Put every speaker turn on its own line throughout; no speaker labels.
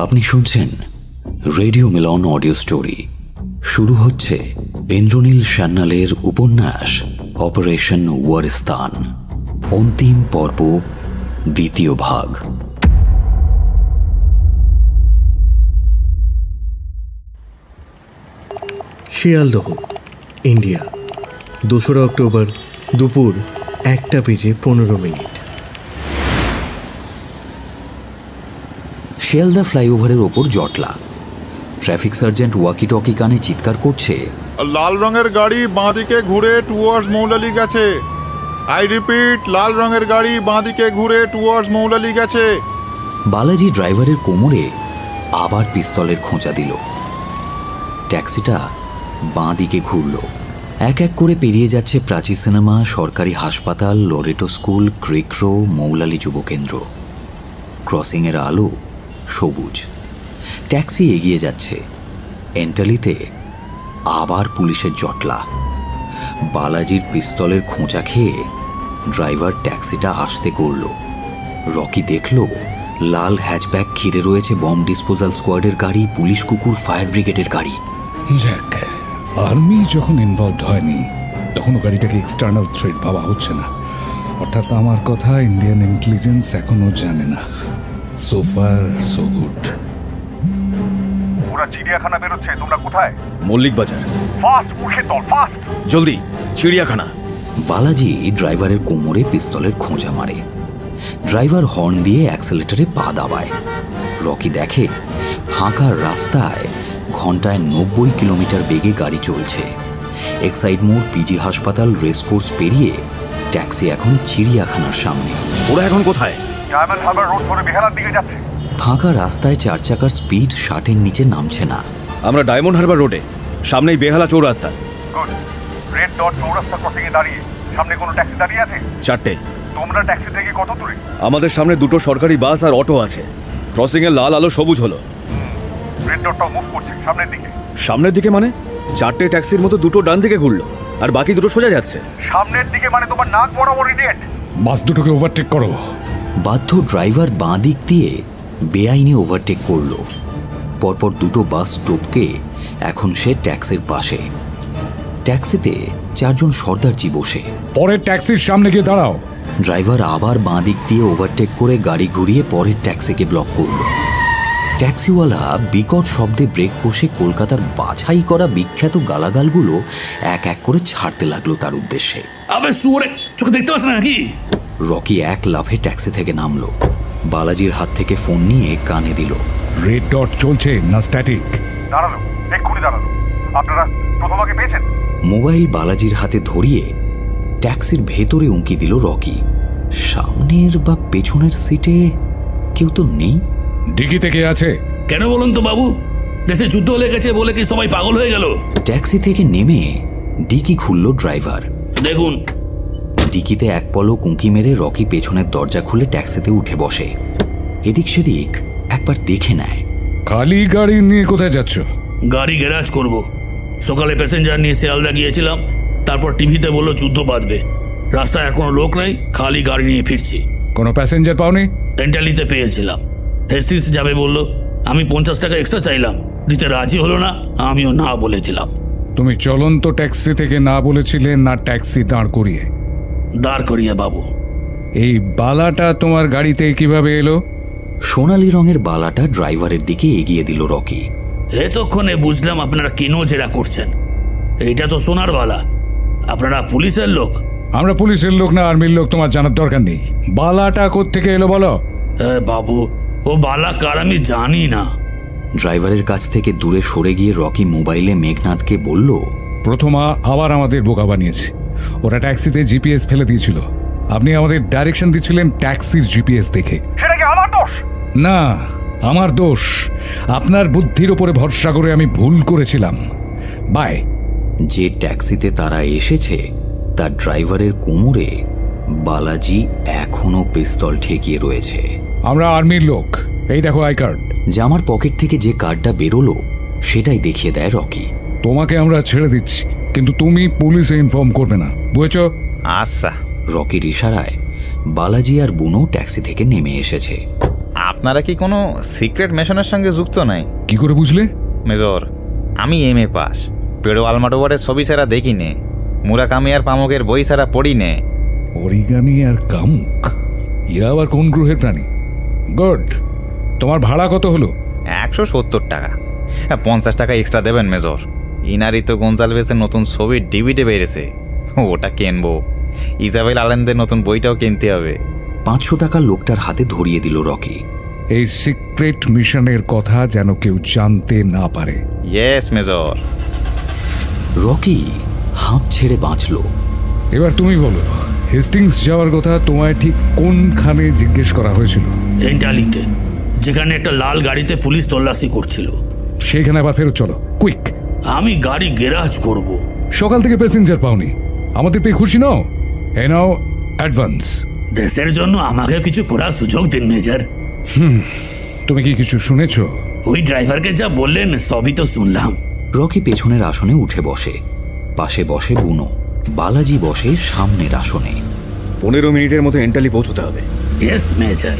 আপনি শুনছেন রেডিও মিলন audio story. শুরু হচ্ছে ইন্দ্রনীল সান্যালের উপন্যাস অপারেশন ওয়ারিস্তান, অন্তিম পর্ব, দ্বিতীয় ভাগ।
শিয়ালদহ, ইন্ডিয়া, 2রা অক্টোবর, দুপুর 1:15।
শিয়ালদা ফ্লাইওভারের ওপর জটলা। ট্রাফিক সার্জেন্ট ওয়াকি টকি কানে চিৎকার করছে,
লাল রঙের গাড়ি বাঁদিকে ঘুরে টুয়ার্ডস মৌলালি গেছে। আই রিপিট, লাল রঙের গাড়ি বাঁদিকে ঘুরে টুয়ার্ডস মৌলালি গেছে।
বালাজি ড্রাইভারের কোমরে আবার পিস্তলের খোঁচা দিল। ট্যাক্সিটা বাঁ দিকে ঘুরল। এক এক করে পেরিয়ে যাচ্ছে প্রাচী সিনেমা, সরকারি হাসপাতাল, লোরেটো স্কুল, ক্রিকরো, মৌলালি যুবকেন্দ্র। ক্রসিংয়ের আলো সবুজ। ট্যাক্সি এগিয়ে যাচ্ছে। এন্টালিতে আবার পুলিশের জটলা। বালাজির পিস্তলের খোঁচা খেয়ে ড্রাইভার ট্যাক্সিটা আসতে করল। রকি দেখল লাল হ্যাচব্যাক ঘিরে রয়েছে বম ডিসপোজাল স্কোয়াডের গাড়ি, পুলিশ কুকুর, ফায়ার ব্রিগেডের গাড়ি।
যাক, আর্মি যখন ইনভলভড হয়নি তখন গাড়িটাকে এক্সটার্নাল থ্রেট ভাবা হচ্ছে না। অর্থাৎ আমার কথা ইন্ডিয়ান ইন্টেলিজেন্স এখনো জানে না। So far so good.
ওরা চিড়িয়াখানা বেরোচ্ছে, তোমরা কোথায়?
মল্লিক বাজার।
ফাস্ট উঠে চল, ফাস্ট,
জলদি চিড়িয়াখানা।
বালাজি ড্রাইভারের কোমরে পিস্তলের খোঁচা মারে। ড্রাইভার হর্ন দিয়ে অ্যাক্সেলেটারে পা দাবায়। রকি দেখে ফাঁকা রাস্তায় ঘন্টায় 90 কিলোমিটার বেগে গাড়ি চলছে। এক্সাইড মোড়, পিজি হাসপাতাল, রেসকোর্স পেরিয়ে ট্যাক্সি এখন চিড়িয়াখানার সামনে।
ওরা এখন কোথায়?
ডায়মন্ড হারবার রোড ধরে বেহালার দিকে যাচ্ছে।
ফাঁকা রাস্তায় 4 চাকার স্পিড 60-এর নিচে নামছে না।
আমরা ডায়মন্ড হারবার রোডে, সামনেই বেহালা চৌরাস্তা।
গুড। রেড ডট চৌরাস্তা ক্রসিংয়ে দাঁড়িয়ে। সামনে কোনো ট্যাক্সি দাঁড়িয়ে আছে?
4টে।
তোমরা ট্যাক্সি থেকে কত দূরে?
আমাদের সামনে 2টো সরকারি বাস আর অটো আছে। ক্রসিংয়ের লাল আলো সবুজ হলো।
রেড ডটটাও মুভ করছে সামনের দিকে।
সামনের দিকে মানে? 4টে ট্যাক্সির মতো 2টো ডান দিকে ঘুরলো আর বাকি 2টো সোজা যাচ্ছে।
সামনের দিকে মানে তোমার নাক বরাবর ইডিয়েট।
বাস দুটোকে ওভারটেক করো।
বাধ্য ড্রাইভার বাঁ দিক দিয়ে বেআইনি ওভারটেক করল। পরপর 2টো বাস টপকে এখন সে ট্যাক্সির পাশে। ট্যাক্সিতে 4 জন সর্দারজি বসে।
পরের ট্যাক্সির সামনে গিয়ে দাঁড়াও।
ড্রাইভার আবার বাঁ দিক দিয়ে ওভারটেক করে গাড়ি ঘুরিয়ে পরের ট্যাক্সিকে ব্লক করল। ট্যাক্সিওয়ালা বিকট শব্দে ব্রেক কষে কলকাতার বাছাই করা বিখ্যাত গালাগালগুলো এক এক করে ছাড়তে লাগলো তার উদ্দেশ্যে।
আবে সুরে, চোখে দেখতে পাচ্ছ না নাকি?
রকি এক লাফে ট্যাক্সি থেকে নামলো। বালাজির হাত থেকে ফোন নিয়ে কানে দিল।
রেড ডট চলছে না স্ট্যাটিক?
দাঁড়ালো, এক্ষুনি দাঁড়ালো। আপনারা প্রথমাকে পেয়েছেন?
মোবাইল বালাজির হাতে ধরিয়ে ট্যাক্সির ভেতরে উঁকি দিল রকি। সামনের বা পেছনের সিটে কেউ তো নেই।
ডিকিতে কে আছে?
কেন বলুন তো বাবু, দেশে যুদ্ধ লেগেছে বলে কি সবাই পাগল হয়ে গেল?
ট্যাক্সি থেকে নেমে ডিকি খুলল ড্রাইভার।
দেখুন।
ডিকিতে এক পলক উঁকি মেরে রকি পেছনের দরজা খুলে ট্যাক্সিতে উঠে বসে। এদিক সেদিক একবার দেখে নেয়।
খালি গাড়ি নিয়ে কোথায় যাচ্ছ?
গাড়ি গ্যারাজ করব। সকালে প্যাসেঞ্জার নিয়ে শিয়ালদা গিয়েছিলাম, তারপর টিভিতে বললো যুদ্ধ বাঁধবে। রাস্তায় এখনো লোক নাই, খালি গাড়ি নিয়ে ফিরছি।
কোনো প্যাসেঞ্জার পাওনি?
এন্টালিতে পেয়েছিলাম। হেস্টিংস যাবে বললো। আমি 50 টাকা এক্সট্রা চাইলাম, দিতে রাজি হলো না, আমিও না বলে দিলাম।
তুমি চলন্ত ট্যাক্সি থেকে না বলেছিলে না ট্যাক্সি দাঁড় করিয়ে?
দাঁড় করিয়ে বাবু।
এই বালাটা তোমার গাড়িতে কিভাবে এলো?
সোনালী রঙের বালাটা ড্রাইভারের দিকে এগিয়ে দিল রকি।
এতক্ষণে বুঝলাম আপনারা কেন জেরা করছেন। এইটা তো সোনার বালা। আপনারা পুলিশের লোক?
আমরা পুলিশের লোক না আর্মির লোক তোমার জানার দরকার নেই। বালাটা কোত্থেকে এলো বলো?
বাবু, ও বালা কার আমি জানি না।
ড্রাইভারের কাছ থেকে দূরে সরে গিয়ে রকি মোবাইলে মেঘনাথকে বলল,
প্রথমা আবার আমাদের বোকা বানিয়েছে। ওরা ট্যাক্সিতে জিপিএস ফেলে দিয়েছিল। আপনি আমাদের ডাইরেকশন দিচ্ছিলেন ট্যাক্সির জিপিএস দেখে।
সেটা কি আমার দোষ?
না, আমার দোষ। আপনার বুদ্ধির উপরে ভরসা করে আমি ভুল করেছিলাম। বাই।
যে ট্যাক্সিতে তারা এসেছে তার ড্রাইভারের কোমরে বালাজি এখনো পিস্তল ঠেকিয়ে রয়েছে।
আমরা আর্মির লোক। এই দেখো আই কার্ড।
জামার পকেট থেকে যে কার্ডটা বেরোলো সেটাই দেখিয়ে দেয় রকি।
তোমাকে আমরা ছেড়ে দিচ্ছি, কিন্তু তুমি পুলিশে ইনফর্ম করবে না, বুঝেছো?
আচ্ছা।
রকির ইশারায় বালাজি আর বুনো ট্যাক্সি থেকে নেমে এসেছে।
আপনি আপনারা কি কোনো সিক্রেট মিশনের সঙ্গে যুক্ত নাই?
কি করে বুঝলে?
মেজর, আমি MA পাস, পেডো আলমাডোভারের ছবি ছাড়া দেখি নে, মুরাকামি আর পামুকের বই ছাড়া পড়ি নে।
অরিগামি আর কামুক, এরা আবার কোন গ্রহের প্রাণী? গুড। তোমার ভাড়া কত হলো?
170 টাকা। 50 টাকা এক্সট্রা দেবেন মেজর। ইনারি তো গঞ্জালভেসের নতুন ছবির DVD বেরিয়েছে, ওটা কিনবো। ইজাবেল আলেনদের নতুন বইটাও কিনতে হবে।
500 টাকা লোকটার হাতে ধরিয়ে দিল রকি।
এই সিক্রেট মিশনের কথা যেন কেউ জানতে না পারে।
Yes major.
রকি হাঁপ ছেড়ে বাঁচল।
এবার তুমি বলো, হেস্টিংস যাওয়ার কথা তোমায় ঠিক কোনখানে জিজ্ঞেস করা হয়েছিল?
এন্টালিতে, যেখানে একটা লাল গাড়িতে পুলিশ তল্লাশি করছিল।
সেখানে আবার ফেরত চলো, কুইক।
আমি গাড়ি গ্যারাজ করব।
সকাল থেকে প্যাসেঞ্জার পাওনি, আমাদের পেয়ে খুশি নাও। এ নাও অ্যাডভান্স।
দেশের জন্য আমাকে কিছু করার সুযোগ দিন মেজর।
তুমি কি কিছু শুনেছো?
ওই ড্রাইভারকে যা বললেন সবই তো শুনলাম।
রকি পেছনের আসনে উঠে বসে, পাশে বসে বুনো, বালাজি বসে সামনের আসনে।
15 মিনিটের মধ্যে এন্টালি পৌঁছতে হবে।
Yes major.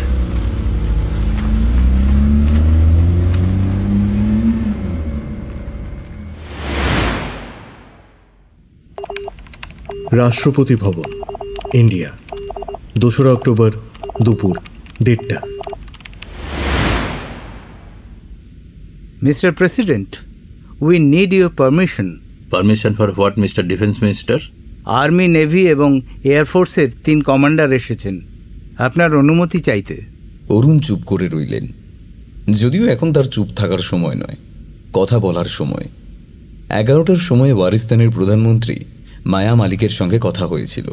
রাষ্ট্রপতি ভবন, ইন্ডিয়া, 2রা অক্টোবর, দুপুর 1:30টা।
Mr. President, we need your permission.
Permission for what, Mr. Defense Minister?
Army, navy এবং এয়ারফোর্সের 3 কমান্ডার এসেছেন আপনার অনুমতি চাইতে।
অরুণ চুপ করে রইলেন, যদিও এখন তার চুপ থাকার সময় নয়, কথা বলার সময়। 11টার সময় ওয়ারিস্তানের প্রধানমন্ত্রী মায়া মালিকের সঙ্গে কথা হয়েছিল।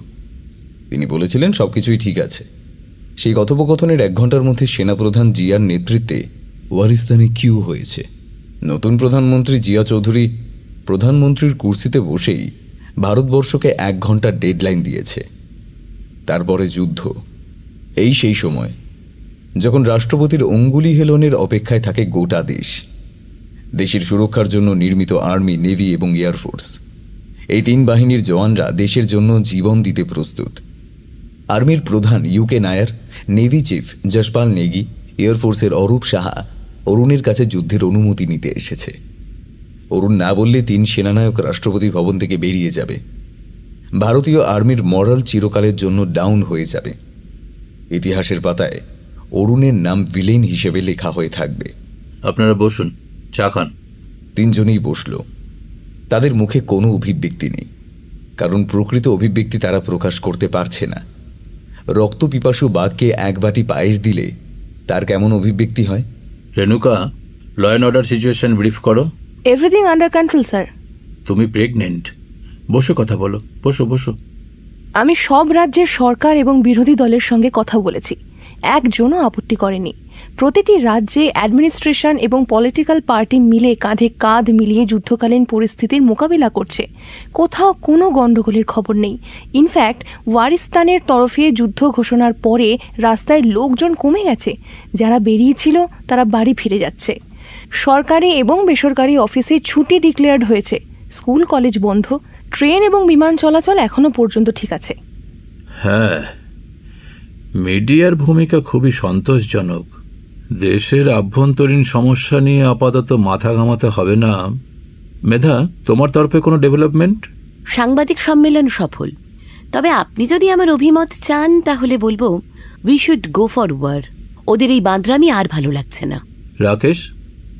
তিনি বলেছিলেন সবকিছুই ঠিক আছে। সেই কথোপকথনের 1 ঘন্টার মধ্যে সেনাপ্রধান জিয়ার নেতৃত্বে ওয়ারিস্তানে কিউ হয়েছে। নতুন প্রধানমন্ত্রী জিয়া চৌধুরী প্রধানমন্ত্রীর কুর্সিতে বসেই ভারতবর্ষকে 1 ঘন্টার ডেডলাইন দিয়েছে। তারপরে যুদ্ধ। এই সেই সময় যখন রাষ্ট্রপতির অঙ্গুলি হেলনের অপেক্ষায় থাকে গোটা দেশ। দেশের সুরক্ষার জন্য নির্মিত আর্মি, নেভি এবং এয়ারফোর্স, এই 3 বাহিনীর জওয়ানরা দেশের জন্য জীবন দিতে প্রস্তুত। আর্মির প্রধান UK Nair, navy chief Yashpal Negi, এয়ারফোর্সের অরূপ সাহা অরুণের কাছে যুদ্ধের অনুমতি নিতে এসেছে। অরুণ না বললে 3 সেনানায়ক রাষ্ট্রপতি ভবন থেকে বেরিয়ে যাবে। ভারতীয় আর্মির মরাল চিরকালের জন্য ডাউন হয়ে যাবে। ইতিহাসের পাতায় অরুণের নাম ভিলেন হিসেবে লেখা হয়ে থাকবে।
আপনারা বসুন, চা খান।
3 জনেই বসল। তাদের মুখে কোনো অভিব্যক্তি নেই, কারণ প্রকৃত অভিব্যক্তি তারা প্রকাশ করতে পারছে না। রক্তপিপাসু বাঘকে 1 বাটি পায়েস দিলে তার কেমন অভিব্যক্তি হয়?
Renuka, law and order situation brief করো।
Everything under control sir.
তুমি প্রেগনেন্ট, বসে কথা বলো। বসো বসো।
আমি সব রাজ্যের সরকার এবং বিরোধী দলের সঙ্গে কথা বলেছি, একজনও আপত্তি করেনি। প্রতিটি রাজ্যে অ্যাডমিনিস্ট্রেশন এবং পলিটিক্যাল পার্টি মিলে কাঁধে কাঁধ মিলিয়ে যুদ্ধকালীন পরিস্থিতির মোকাবিলা করছে। কোথাও কোনো গণ্ডগোলের খবর নেই। ইনফ্যাক্ট ওয়ারিস্তানের তরফে যুদ্ধ ঘোষণার পরে রাস্তায় লোকজন কমে গেছে। যারা বেরিয়েছিল তারা বাড়ি ফিরে যাচ্ছে। সরকারি এবং বেসরকারি অফিসে ছুটি ডিক্লেয়ার্ড হয়েছে। স্কুল কলেজ বন্ধ। ট্রেন এবং বিমান চলাচল এখনো পর্যন্ত ঠিক আছে।
হ্যাঁ, মিডিয়ার ভূমিকা খুবই সন্তোষজনক। দেশের আভ্যন্তরীণ সমস্যা নিয়ে আপাতত মাথা ঘামাতে হবে না। মেধা, তোমার তরফে কোনো ডেভেলপমেন্ট?
সাংবাদিক সম্মেলন সফল, তবে আপনি যদি আমার অভিমত চান তাহলে বলবো we should go for war. ওদের এই বাঁদরামি আর ভালো লাগছে না।
রাকেশ,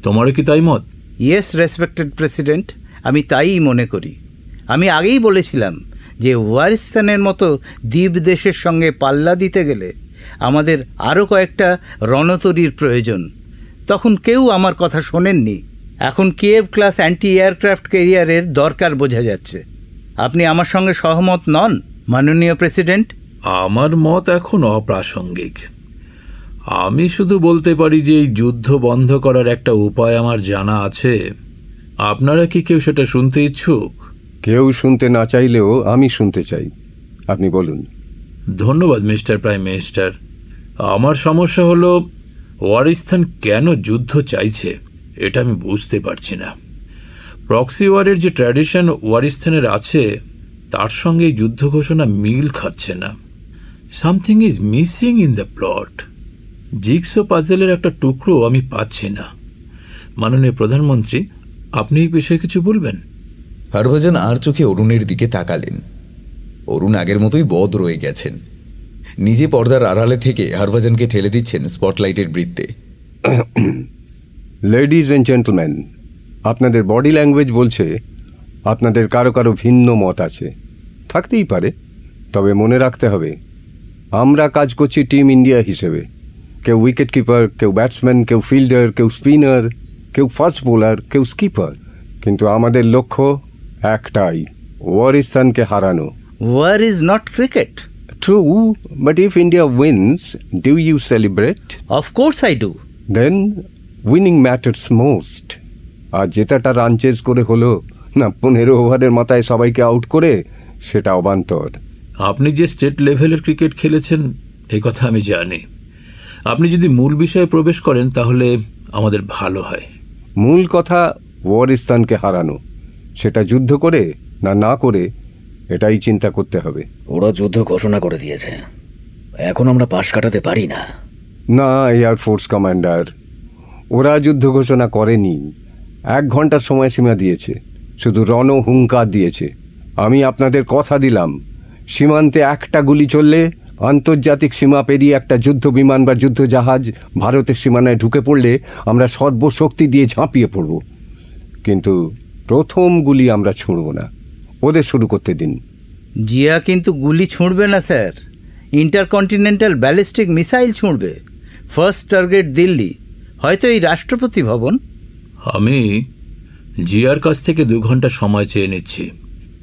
তোমারও কি তাই মত?
ইয়েস রেসপেক্টেড প্রেসিডেন্ট, আমি তাই মনে করি। আমি আগেই বলেছিলাম যে ওয়ারিস্তানের মতো দ্বীপ দেশের সঙ্গে পাল্লা দিতে গেলে আমাদের আরও কয়েকটা রণতরীর প্রয়োজন। তখন কেউ আমার কথা শোনেননি। এখন কিয়েভ ক্লাস অ্যান্টি এয়ারক্রাফট ক্যারিয়ারের দরকার বোঝা যাচ্ছে। আপনি আমার সঙ্গে সহমত নন মাননীয় প্রেসিডেন্ট?
আমার মত এখন অপ্রাসঙ্গিক। আমি শুধু বলতে পারি যে এই যুদ্ধ বন্ধ করার একটা উপায় আমার জানা আছে। আপনারা কি কেউ সেটা শুনতে ইচ্ছুক?
কেউ শুনতে না চাইলেও আমি শুনতে চাই, আপনি বলুন।
ধন্যবাদ মিস্টার প্রাইম মিনিস্টার। আমার সমস্যা হলো ওয়ারিস্তান কেন যুদ্ধ চাইছে এটা আমি বুঝতে পারছি না। প্রক্সি ওয়ারের যে ট্র্যাডিশন ওয়ারিস্তানের আছে তার সঙ্গে এই যুদ্ধ ঘোষণা মিল খাচ্ছে না। Something is missing in the plot. Jigsaw পাজেলের একটা টুকরো আমি পাচ্ছি না। মাননীয় প্রধানমন্ত্রী, আপনি এই বিষয়ে কিছু বলবেন?
হরভজন আর চোখে অরুণের দিকে তাকালেন। অরুণ আগের মতোই বদ রয়ে গেছেন। নিজে পর্দার আড়ালে থেকে হরভজনকে ঠেলে দিচ্ছেন স্পটলাইটের বৃত্তে।
লেডিজ অ্যান্ড জেন্টলম্যান, আপনাদের বডি ল্যাঙ্গুয়েজ বলছে আপনাদের কারো কারো ভিন্ন মত আছে। থাকতেই পারে, তবে মনে রাখতে হবে আমরা কাজ করছি টিম ইন্ডিয়া হিসেবে। কেউ উইকেট কিপার, কেউ ব্যাটসম্যান, কেউ ফিল্ডার, কেউ স্পিনার, কেউ ফাস্ট বোলার, কেউ স্কিপার, কিন্তু আমাদের লক্ষ্য একটাই, ওয়ারিস্তানকে হারানো।
War is not cricket.
True, but if India wins, do you celebrate?
Of course I do.
Then winning matters most. আর জেতাটা রান চেজ করে হলো না 15 ওভারের মাথায় সবাইকে আউট করে, সেটা অবান্তর।
আপনি যে স্টেট লেভেলের ক্রিকেট খেলেছেন এই কথা আমি জানি। আপনি যদি মূল বিষয়ে প্রবেশ করেন তাহলে আমাদের ভালো হয়।
মূল কথা ওয়ারিস্তানকে হারানো, সেটা যুদ্ধ করে না করে এটাই চিন্তা করতে হবে।
ওরা যুদ্ধ ঘোষণা করে দিয়েছে, এখন আমরা পাশ কাটাতে পারি না।
না এয়ারফোর্স কমান্ডার, ওরা যুদ্ধ ঘোষণা করেনি, 1 ঘন্টার সময়সীমা দিয়েছে, শুধু রণহুঙ্কার দিয়েছে। আমি আপনাদের কথা দিলাম, সীমান্তে একটা গুলি চললে আন্তর্জাতিক সীমা পেরিয়ে একটা যুদ্ধ বিমান বা যুদ্ধ জাহাজ ভারতের সীমানায় ঢুকে পড়লে আমরা সর্বশক্তি দিয়ে ঝাঁপিয়ে পড়ব, কিন্তু প্রথম গুলি আমরা ছুঁড়ব না, ওদের শুরু করতে দিন।
জিয়া কিন্তু গুলি ছুঁড়বে না স্যার, ইন্টারকন্টিনেন্টাল ব্যালিস্টিক মিসাইল ছুঁড়বে। ফার্স্ট টার্গেট দিল্লি, হয়তো এই রাষ্ট্রপতি ভবন।
আমি জিয়ার কাছ থেকে 2 ঘন্টা সময় চেয়ে নিচ্ছি,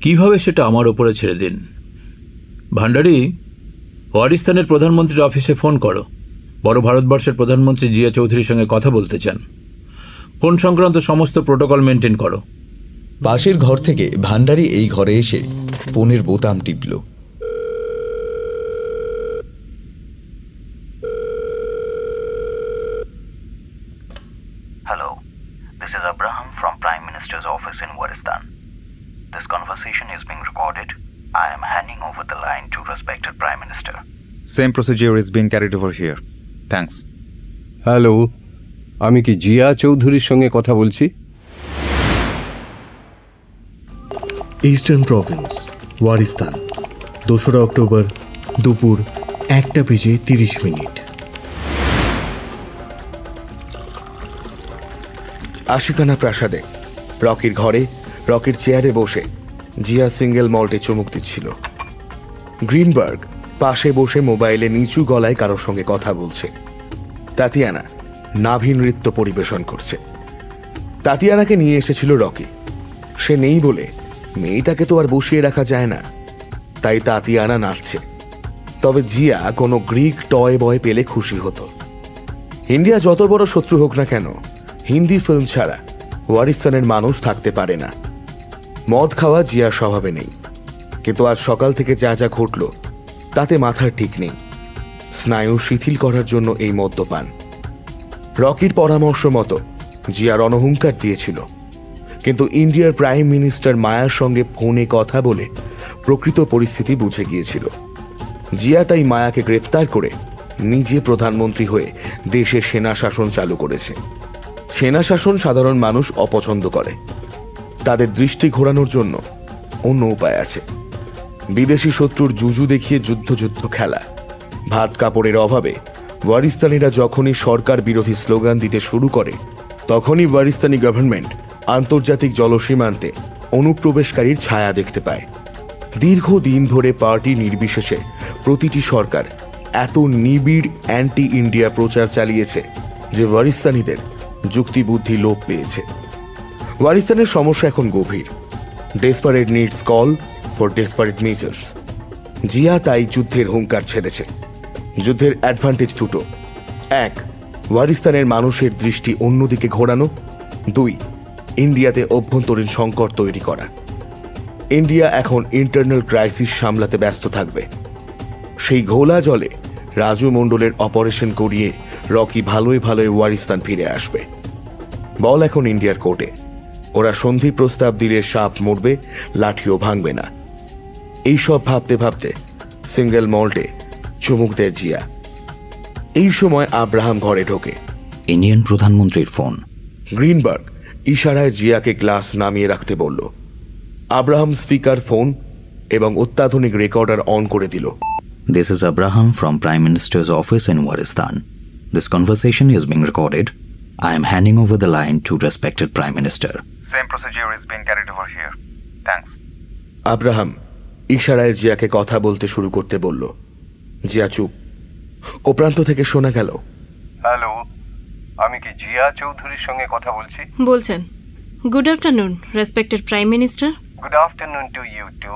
কিভাবে সেটা আমার ওপরে ছেড়ে দিন। ভান্ডারি, ওয়ারিস্তানের প্রধানমন্ত্রীর অফিসে ফোন করো। বড় ভারতবর্ষের প্রধানমন্ত্রী জিয়া চৌধুরীর সঙ্গে কথা বলতে চান। ফোন সংক্রান্ত সমস্ত প্রোটোকল মেনটেন করো।
পাশের ঘর থেকে ভান্ডারি এই ঘরে এসে ফোনের বোতাম টিপল।
Hello, this is Abraham from Prime Minister's office in Waristan. This conversation is being recorded. I am handing over the line to respected Prime Minister.
Same procedure is being carried over here. Thanks.
Hello, আমি কি জিয়া চৌধুরীর সঙ্গে কথা বলছি?
Eastern Province, ওয়ারিস্তান, 2রা October, দুপুর 1:30।
আশিকানা প্রাসাদে রকির ঘরে রকির চেয়ারে বসে জিয়া সিঙ্গেল মল্টে চুমুক দিচ্ছিল। গ্রিনবার্গ পাশে বসে মোবাইলে নিচু গলায় কারোর সঙ্গে কথা বলছে। তাতিয়ানা নাভি নৃত্য পরিবেশন করছে। তাতিয়ানাকে নিয়ে এসেছিল রকি। সে নেই বলে মেয়েটাকে তো আর বসিয়ে রাখা যায় না, তাই তাতিয়ানা নাচছে। তবে জিয়া কোনো গ্রিক টয় বয় পেলে খুশি হতো। ইন্ডিয়া যত বড় শত্রু হোক না কেন, হিন্দি ফিল্ম ছাড়া ওয়ারিস্তানের মানুষ থাকতে পারে না। মদ খাওয়া জিয়ার স্বভাবে নেই, কিন্তু আজ সকাল থেকে যা যা ঘটল তাতে মাথার ঠিক নেই। স্নায়ু শিথিল করার জন্য এই মদ্যপান। রকির পরামর্শ মতো জিয়া রণহুঙ্কার দিয়েছিল, কিন্তু ইন্ডিয়ার প্রাইম মিনিস্টার মায়ার সঙ্গে ফোনে কথা বলে প্রকৃত পরিস্থিতি বুঝে গিয়েছিল। জিয়া তাই মায়াকে গ্রেফতার করে নিজে প্রধানমন্ত্রী হয়ে দেশে সেনা শাসন চালু করেছে। সেনা শাসন সাধারণ মানুষ অপছন্দ করে, তাদের দৃষ্টি ঘোরানোর জন্য অন্য উপায় আছে। বিদেশি শত্রুর জুজু দেখিয়ে যুদ্ধ খেলা। ভাত কাপড়ের অভাবে ওয়ারিস্তানিরা যখনই সরকার বিরোধী স্লোগান দিতে শুরু করে, তখনই ওয়ারিস্তানি গভর্নমেন্ট আন্তর্জাতিক জলসীমান্তে অনুপ্রবেশকারীর ছায়া দেখতে পায়। দীর্ঘদিন ধরে পার্টি নির্বিশেষে প্রতিটি সরকার এত নিবিড় অ্যান্টি ইন্ডিয়া প্রচার চালিয়েছে যে ওয়ারিস্তানিদের যুক্তিবুদ্ধি লোপ পেয়েছে। ওয়ারিস্তানের সমস্যা এখন গভীর। Desperate needs call for desperate measures. Zia তাই যুদ্ধের হুঙ্কার ছেড়েছে। যুদ্ধের অ্যাডভান্টেজ দুটো: 1, ওয়ারিস্তানের মানুষের দৃষ্টি অন্যদিকে ঘোরানো; 2, ইন্ডিয়াতে অভ্যন্তরীণ সংকট তৈরি করা। ইন্ডিয়া এখন ইন্টারনাল ক্রাইসিস সামলাতে ব্যস্ত থাকবে। সেই ঘোলা জলে রাজু মণ্ডলের অপারেশন করিয়ে রকি ভালোই ওয়ারিস্তান ফিরে আসবে। বল এখন ইন্ডিয়ার কোর্টে। ওরা সন্ধি প্রস্তাব দিলে সাপ মরবে, লাঠিও ভাঙবে না। এইসব ভাবতে ভাবতে সিঙ্গেল মল্টে চুমুক দেয় জিয়া। এই সময় আব্রাহাম ঘরে ঢোকে।
ইন্ডিয়ান প্রধানমন্ত্রীর ফোন।
গ্রিনবার্গ ইশারায় জিয়াকে গ্লাস নামিয়ে রাখতে বলল। আব্রাহাম স্পিকার ফোন এবং অত্যাধুনিক রেকর্ডার অন করে দিল।
This is Abraham from Prime Minister's office in Waristan. This conversation is being recorded. I am handing over the line to respected Prime Minister.
Same procedure is being carried over here. Thanks.
Abraham ইশারায় জিয়াকে কথা বলতে শুরু করতে বলল। জিয়া চুপ। ও প্রান্ত থেকে শোনা গেল,
হ্যালো, আমি কি জিয়া চৌধুরীর সঙ্গে কথা বলছি?
বলছেন। Good afternoon respected prime minister.
Good afternoon to you too.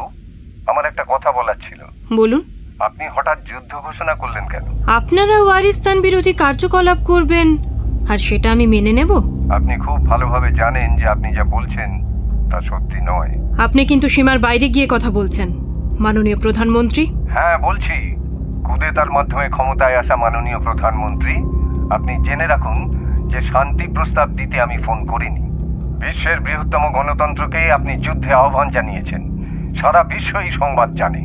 আমার একটা কথা বলার ছিল।
বলুন।
আপনি হঠাৎ যুদ্ধ ঘোষণা করলেন কেন?
আপনারা ওয়ারিস্তান বিরোধী কার্যকলাপ করবেন আর সেটা আমি মেনে নেব?
আপনি খুব ভালোভাবে জানেন যে আপনি যা বলছেন তা সত্যি নয়।
আপনি কিন্তু সীমার বাইরে গিয়ে কথা বলছেন মাননীয় প্রধানমন্ত্রী।
হ্যাঁ বলছি, কুদেতার মাধ্যমে ক্ষমতায় আসা মাননীয় প্রধানমন্ত্রী, আপনি জেনে রাখুন যে শান্তি প্রস্তাব দিতে আমি ফোন করিনি। বিশ্বের বৃহত্তম গণতন্ত্রকে আপনি যুদ্ধে আহ্বান জানিয়েছেন। সারা বিশ্ব এই সংবাদ জানে।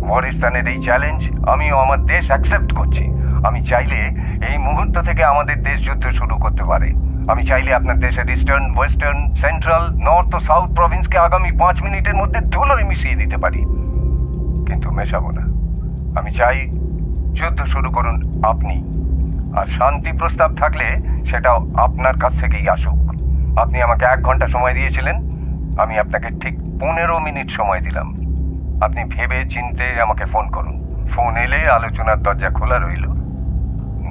ওয়ারিস্তানের এই চ্যালেঞ্জ আমিও আমার দেশ অ্যাকসেপ্ট করছি। আমি চাইলে এই মুহূর্ত থেকে আমাদের দেশ যুদ্ধ শুরু করতে পারে। আমি চাইলে আপনার দেশের ইস্টার্ন, ওয়েস্টার্ন, সেন্ট্রাল, নর্থ ও সাউথ প্রভিন্সকে আগামী 5 মিনিটের মধ্যে ধুলোয় মিশিয়ে দিতে পারি, কিন্তু মেশাবো না। আমি চাই যুদ্ধ শুরু করুন আপনি, আর শান্তি প্রস্তাব থাকলে সেটাও আপনার কাছ থেকেই আসুক। আপনি আমাকে 1 ঘন্টা সময় দিয়েছিলেন, আমি আপনাকে ঠিক 15 মিনিট সময় দিলাম। আপনি ভেবে চিনতে আমাকে ফোন করুন। ফোন এলে আলোচনার দরজা খোলা রইল,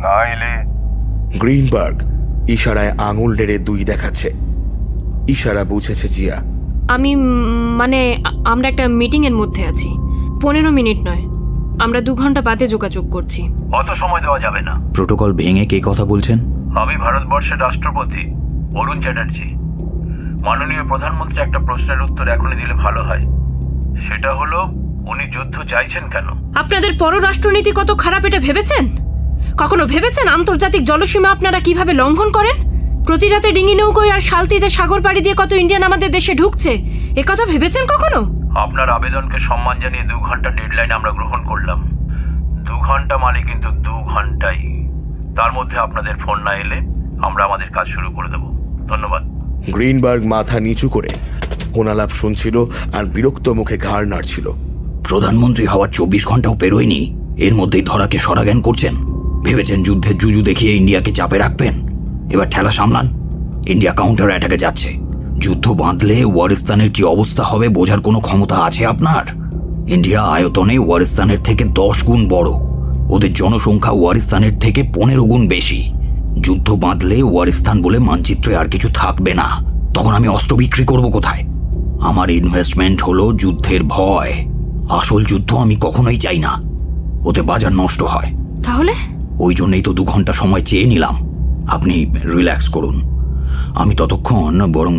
না এলে।
গ্রিনবার্গ ইশারায় আঙুল নেড়ে 2 দেখাচ্ছে। ইশারা বুঝেছে জিয়া।
আমি আমরা একটা মিটিং এর মধ্যে আছি। 15 মিনিট নয়, আমরা 2 ঘন্টা বাদে যোগাযোগ করছি।
অত সময় দেওয়া যাবে না।
প্রোটোকল ভেঙে কে কথা বলছেন?
আমি ভারতবর্ষের রাষ্ট্রপতি অরুণ চ্যাটার্জি। মাননীয় প্রধানমন্ত্রী একটা প্রশ্নের উত্তর এখনই দিলে ভালো হয়। সেটা হলো, উনি যুদ্ধ চাইছেন কেন?
আপনাদের পররাষ্ট্রনীতি কত খারাপ এটা ভেবেছেন? কখনো ভেবেছেন আন্তর্জাতিক জলসীমা আপনারা কিভাবে লঙ্ঘন করেন? প্রতি রাতে ডিঙি নৌকোয় আর শালতিতে সাগর পাড়ি দিয়ে কত ইন্ডিয়ান আমাদের দেশে ঢুকছে, এ কথা ভেবেছেন কখনো?
আপনার আবেদনকে সম্মান জানিয়ে 2 ঘন্টা ডেডলাইন আমরা গ্রহণ করলাম। 2 ঘন্টা মানে কিন্তু 2 ঘন্টাই। তার মধ্যে আপনাদের ফোন না এলে আমরা আমাদের কাজ শুরু করে দেব। ধন্যবাদ।
গ্রিনবার্গ মাথা নিচু করে ফোনালাপ শুনছিল আর বিরক্ত মুখে ঘাড় নাড়ছিল।
প্রধানমন্ত্রী হওয়ার 24 ঘন্টাও পেরোয়নি, এর মধ্যেই ধরাকে সরাজ্ঞান করছেন। ভেবেছেন যুদ্ধের জুজু দেখিয়ে ইন্ডিয়াকে চাপে রাখবেন? এবার ঠেলা সামলান। ইন্ডিয়া কাউন্টার অ্যাটাকে যাচ্ছে। যুদ্ধ বাঁধলে ওয়ারিস্তানের কি অবস্থা হবে বোঝার কোনো ক্ষমতা আছে আপনার? ইন্ডিয়া আয়তনে ওয়ারিস্তানের থেকে 10 গুণ বড়। ওদের জনসংখ্যা ওয়ারিস্তানের থেকে 15 গুণ বেশি। যুদ্ধ বাঁধলে ওয়ারিস্তান বলে মানচিত্রে আর কিছু থাকবে না। তখন আমি অস্ত্র বিক্রি করব কোথায়? আমার ইনভেস্টমেন্ট হলো যুদ্ধের ভয়। আসল যুদ্ধ আমি কখনোই চাই না, ওতে বাজার নষ্ট হয়।
তাহলে
ওই জন্যই তো 2 ঘন্টা সময় চেয়ে নিলাম। আপনি রিল্যাক্স করুন, আমি ততক্ষণ বরং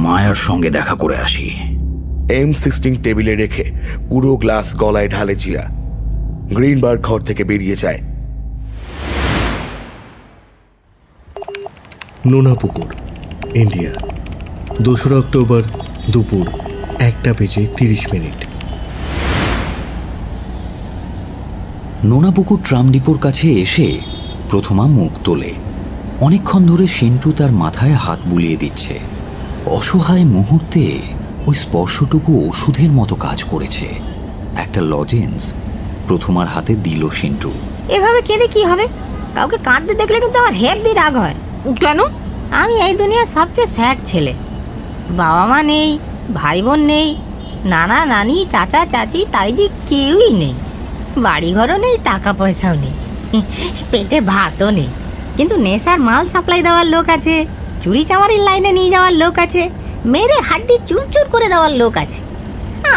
মায়ার সঙ্গে দেখা করে আসি।
M16 টেবিলে রেখে পুরো গ্লাস গলায় ঢালে জিয়া। গ্রিনবার্গ ঘর থেকে বেরিয়ে যায়।
নোনাপুকুর, ইন্ডিয়া, 2রা অক্টোবর দুপুর 1:30
নোনাপুকুর ট্রাম ডিপোর কাছে এসে প্রথমা মুখ তোলে। অনেকক্ষণ ধরে সিন্টু তার মাথায় হাত বুলিয়ে দিচ্ছে। অসহায় মুহূর্তে ওই স্পর্শটুকু ওষুধের মতো কাজ করেছে। একটা লজেন্স প্রথমার হাতে দিল সিন্টু।
এভাবে কেঁদে কি হবে? কাউকে কাঁদতে দেখলে কিন্তু আমার হেভি রাগ হয়।
কেন?
আমি এই দুনিয়ার সবচেয়ে স্যাড ছেলে। বাবা মা নেই, ভাই বোন নেই, নানা নানি, চাচা চাচি, তাই যে কেউই নেই। বাড়িঘরও নেই, টাকা পয়সাও নেই, পেটে ভাতও নেই। কিন্তু নেশার মাল সাপ্লাই দেওয়ার লোক আছে, চুরি চামারির লাইনে নিয়ে যাওয়ার লোক আছে, মেরে হাড্ডি চুরচুর করে দেওয়ার লোক আছে।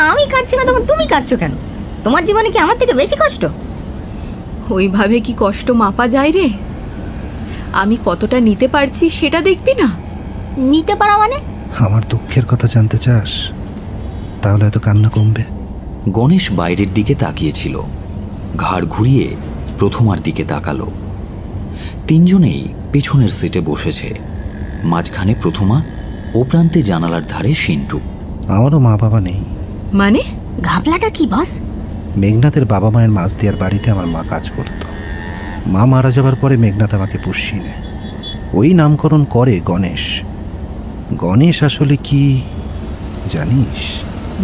আমি কাঁদছি না তখন তুমি কাঁদছো কেন? তোমার জীবনে কি আমার থেকে বেশি কষ্ট?
ওইভাবে কি কষ্ট মাপা যায় রে? আমি কতটা নিতে পারছি সেটা দেখবি না?
নিতে পারা মানে?
আমার দুঃখের কথা জানতে চাস? তাহলে এত কান্না কমবে।
গণেশ বাইরের দিকে তাকিয়েছিল, ঘাড় ঘুরিয়ে প্রথমার দিকে তাকালো। 3 জনেই পেছনের সিটে বসেছে। মাঝখানে প্রথমা, ও প্রান্তে জানালার ধারে সিন্টু।
আমারও মা বাবা নেই।
মানে? ঘাবলাটা কি বস?
মেঘনাথের বাবা মায়ের মাছ দেওয়ার বাড়িতে আমার মা কাজ করত। মা মারা যাবার পরে মেঘনাথ আমাকে পুষিয়ে নেয়। ওই নামকরণ করে গণেশ। গণেশ আসলে কি জানিস?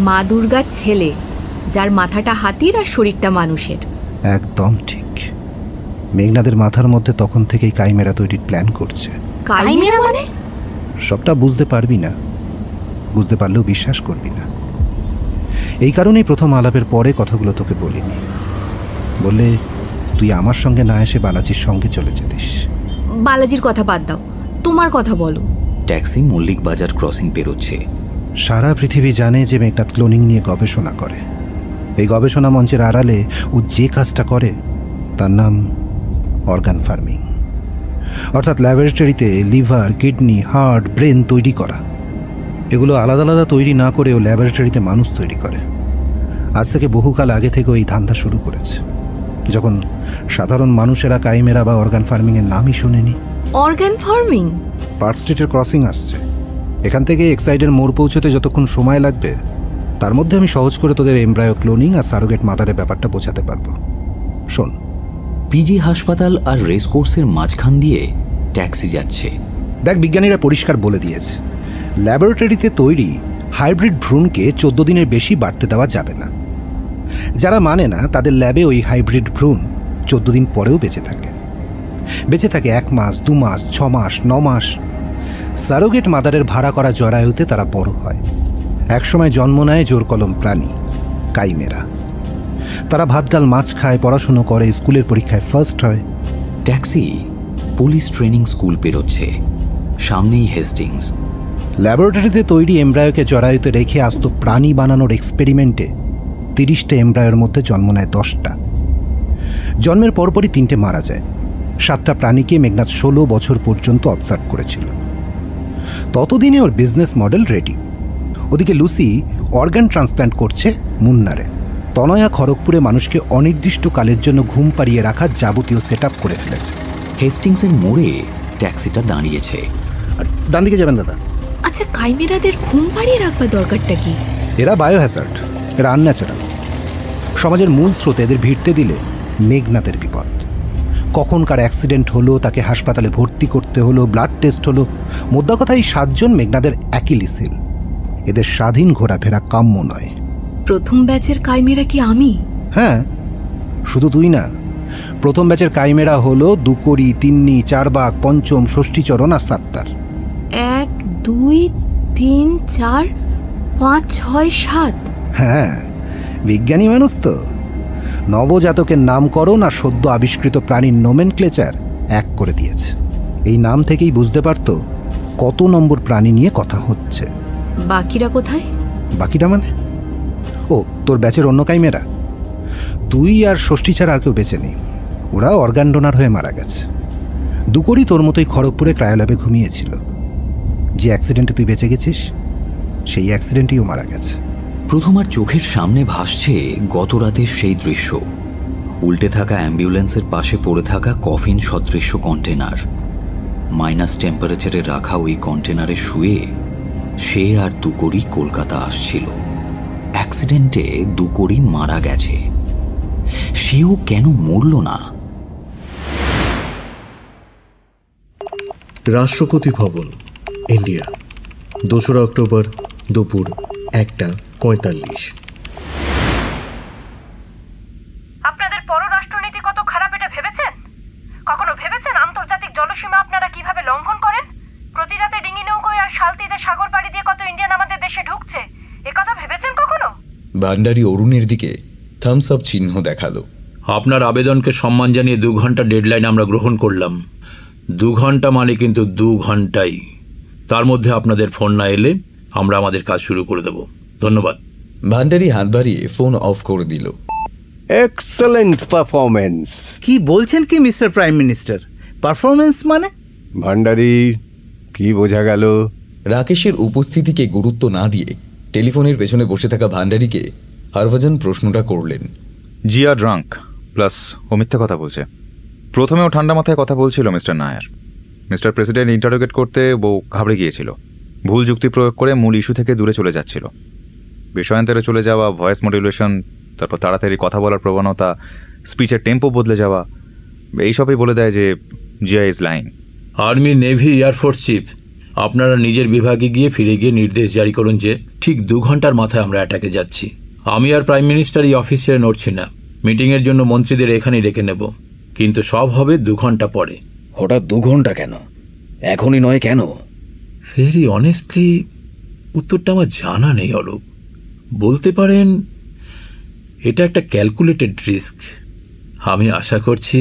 মা দুর্গার ছেলে, যার মাথাটা হাতির আর শরীরটা মানুষের।
একদম ঠিক। মেঘনাদের মাথার মধ্যে তখন থেকেই কাইমেরা তৈরির প্ল্যান করছে।
কাইমেরা মানে?
সবটা বুঝতে পারবি না, বুঝতে পারলেও বিশ্বাস করবি না। এই কারণেই প্রথম আলাপের পরে কথাগুলো তোকে বলিনি। বললে তুই আমার সঙ্গে না এসে বালাজির সঙ্গে চলে যেতিস।
বালাজির কথা বাদ দাও, তোমার কথা বলো।
ট্যাক্সি মল্লিক বাজার ক্রসিং পেরোচ্ছে।
সারা পৃথিবী জানে যে মেঘনাথ ক্লোনিং নিয়ে গবেষণা করে। এই গবেষণা মঞ্চের আড়ালে ও যে কাজটা করে তার নাম অর্গান ফার্মিং, অর্থাৎ ল্যাবরেটরিতে লিভার, কিডনি, হার্ট, ব্রেন তৈরি করা। এগুলো আলাদা আলাদা তৈরি না করে ও ল্যাবরেটরিতে মানুষ তৈরি করে। আজ থেকে বহুকাল আগে থেকে এই ধান্দা শুরু করেছে, যখন সাধারণ মানুষেরা কাইমেরা বা অর্গান ফার্মিংয়ের নামই শোনেনি।
Organ farming?
পার্ক স্ট্রিটের ক্রসিং আসছে, এখান থেকে এক্সাইডের মোড় পৌঁছতে যতক্ষণ সময় লাগবে তার মধ্যে আমি সহজ করে তোদের এমব্রায়ো ক্লোনিং আর সারোগেট মাদারের ব্যাপারটা বোঝাতে পারবো। শোন,
পিজি হাসপাতাল আর রেস কোর্সের মাঝখান দিয়ে ট্যাক্সি যাচ্ছে।
দেখ, বিজ্ঞানীরা পরিষ্কার বলে দিয়েছে ল্যাবরেটরিতে তৈরি হাইব্রিড ভ্রূণকে 14 দিনের বেশি বাড়তে দেওয়া যাবে না। যারা মানে না তাদের ল্যাবে ওই হাইব্রিড ভ্রূণ 14 দিন পরেও বেঁচে থাকে। 1 মাস, 2 মাস, 6 মাস, 9 মাস। সারোগেট মাদারের ভাড়া করা জরায়ুতে তারা বড় হয়। একসময় জন্ম নেয় জোর কলম প্রাণী, কাইমেরা। তারা ভাত ডাল মাছ খায়, পড়াশুনো করে, স্কুলের পরীক্ষায় ফার্স্ট হয়।
ট্যাক্সি পুলিশ ট্রেনিং স্কুল পেরোচ্ছে, সামনেই হেস্টিংস।
ল্যাবরেটরিতে তৈরি এমব্রায়োকে জরায়ুতে রেখে আস্ত প্রাণী বানানোর এক্সপেরিমেন্টে 30টা এমব্রায়োর মধ্যে জন্ম নেয় 10টা। জন্মের পরপরই 3টে মারা যায়। 7টা প্রাণীকে মেঘনাথ 16 বছর পর্যন্ত অবজার্ভ করেছিল। ততদিনে ওর বিজনেস মডেল রেডি। ওদিকে লুসি অর্গান ট্রান্সপ্ল্যান্ট করছে মুন্নারে। তনয়া খড়গপুরে মানুষকে অনির্দিষ্টকালের জন্য ঘুম পাড়িয়ে রাখার যাবতীয় সেট আপ করে ফেলেছে।
হেস্টিংসের মোড়ে ট্যাক্সিটা দাঁড়িয়েছে।
ডান দিকে যাবেন দাদা।
আচ্ছা, কাইমেরাদের ঘুম পাড়িয়ে রাখবার দরকারটা কি?
এরা বায়োহ্যাজার্ড, এরা আনন্যাচারাল। সমাজের মূল স্রোতে এদের ভিড়তে দিলে মেঘনাথের বিপদ। কখনকার অ্যাক্সিডেন্ট হলো, তাকে হাসপাতালে ভর্তি করতে হলো, ব্লাড টেস্ট হলো। মোদ্দা কথা, এই 7 জন মেঘনাথের অ্যাকিলিসিল। এদের স্বাধীন ঘোরাফেরা কাম্য নয়।
প্রথম ব্যাচের কাইমেরা কি আমি?
হ্যাঁ, শুধু তুই না। প্রথম ব্যাচের কাইমেরা হলো দুকড়ি, তিন্নি, চারবাক, পঞ্চম, ষষ্ঠীচরণ আর সাত্তার।
1, 2, 3, 4, 5, 6, 7।
হ্যাঁ, বিজ্ঞানী মানুষ তো। নবজাতকের নামকরণ আর সদ্য আবিষ্কৃত প্রাণীর নোমেনক্লেচার এক করে দিয়েছে। এই নাম থেকেই বুঝতে পারত কত নম্বর প্রাণী নিয়ে কথা হচ্ছে।
বাকিরা কোথায়?
বাকিটা মানে? ও, তোর ব্যাচের অন্য কাইমেরা। তুই আর ষষ্ঠী ছাড়া আর কেউ বেঁচে নেই। ওরা অর্গান ডোনার হয়ে মারা গেছে। দুকড়ি তোর মতোই খড়গপুরে ক্রায়োল্যাবে ঘুমিয়েছিল। যে অ্যাক্সিডেন্টে তুই বেঁচে গেছিস, সেই অ্যাক্সিডেন্টেই ও মারা গেছে।
প্রথমার চোখের সামনে ভাসছে গত রাতের সেই দৃশ্য। উল্টে থাকা অ্যাম্বুলেন্সের পাশে পড়ে থাকা কফিন সদৃশ্য কন্টেনার। মাইনাস টেম্পারেচারে রাখা ওই কন্টেনারে শুয়ে সে আর দুকড়ি কলকাতা আসছিল। অ্যাক্সিডেন্টে দুকড়ি মারা গেছে, সেও কেন মরল না?
রাষ্ট্রপতি ভবন, ইন্ডিয়া, 2রা অক্টোবর দুপুর 1:45।
আপনাদের পররাষ্ট্রনীতি কত খারাপ এটা ভেবেছেন? কখনো ভেবেছেন আন্তর্জাতিক জলসীমা আপনারা কিভাবে লঙ্ঘন করেন? প্রতি রাতে ডিঙি নৌকোয় আর শালতিতে সাগর পাড়ি দিয়ে কত ইন্ডিয়ান আমাদের দেশে ঢুকছে, এ কথা ভেবেছেন কখনো?
ভান্ডারী অরুণের দিকে থামস আপ চিহ্ন দেখালো।
আপনার আবেদনকে সম্মান জানিয়ে 2 ঘন্টা ডেডলাইন আমরা গ্রহণ করলাম। 2 ঘন্টা মানে কিন্তু 2 ঘন্টাই। তার মধ্যে আপনাদের ফোন না এলে আমরা আমাদের কাজ শুরু করে দেব। ধন্যবাদ।
ভান্ডারী হাত বাড়িয়ে ফোন অফ করে দিল।
Excellent performance.
কি বলছেন কি মিস্টার প্রাইম মিনিস্টার? পারফরমেন্স মানে?
ভান্ডারী, কি বোঝা গেল?
রাকেশের উপস্থিতিকে গুরুত্ব না দিয়ে টেলিফোনের পেছনে বসে থাকা ভান্ডারীকে হরভজন প্রশ্নটা করলেন।
জিয়া ড্রাঙ্ক, প্লাস ও মিথ্যা কথা বলছে। প্রথমেও ঠান্ডা মাথায় কথা বলছিল mister Nair. Mister president interrogate করতে বউ ঘাবড়ে গিয়েছিল। ভুল যুক্তি প্রয়োগ করে মূল ইস্যু থেকে দূরে চলে যাচ্ছিল। বিষয়ান্তরে চলে যাওয়া, ভয়েস মডুলেশন, তারপর তাড়াতাড়ি কথা বলার প্রবণতা, স্পিচের টেম্পো বদলে যাওয়া, এইসবই বলে দেয় যে Zia is lying.
Army, navy, air force chief, আপনারা নিজের বিভাগে গিয়ে ফিরে গিয়ে নির্দেশ জারি করুন যে ঠিক 2 ঘন্টার মাথায় আমরা অ্যাটাকে যাচ্ছি। আমি আর প্রাইম মিনিস্টার এই অফিস ছেড়ে নড়ছি না। মিটিংয়ের জন্য মন্ত্রীদের এখানেই রেখে নেব, কিন্তু সব হবে 2 ঘন্টা পরে।
হঠাৎ 2 ঘন্টা কেন? এখনই নয় কেন?
ভেরি অনেস্টলি উত্তরটা আমার জানা নেই অরূপ। বলতে পারেন এটা একটা ক্যালকুলেটেড রিস্ক। আমি আশা করছি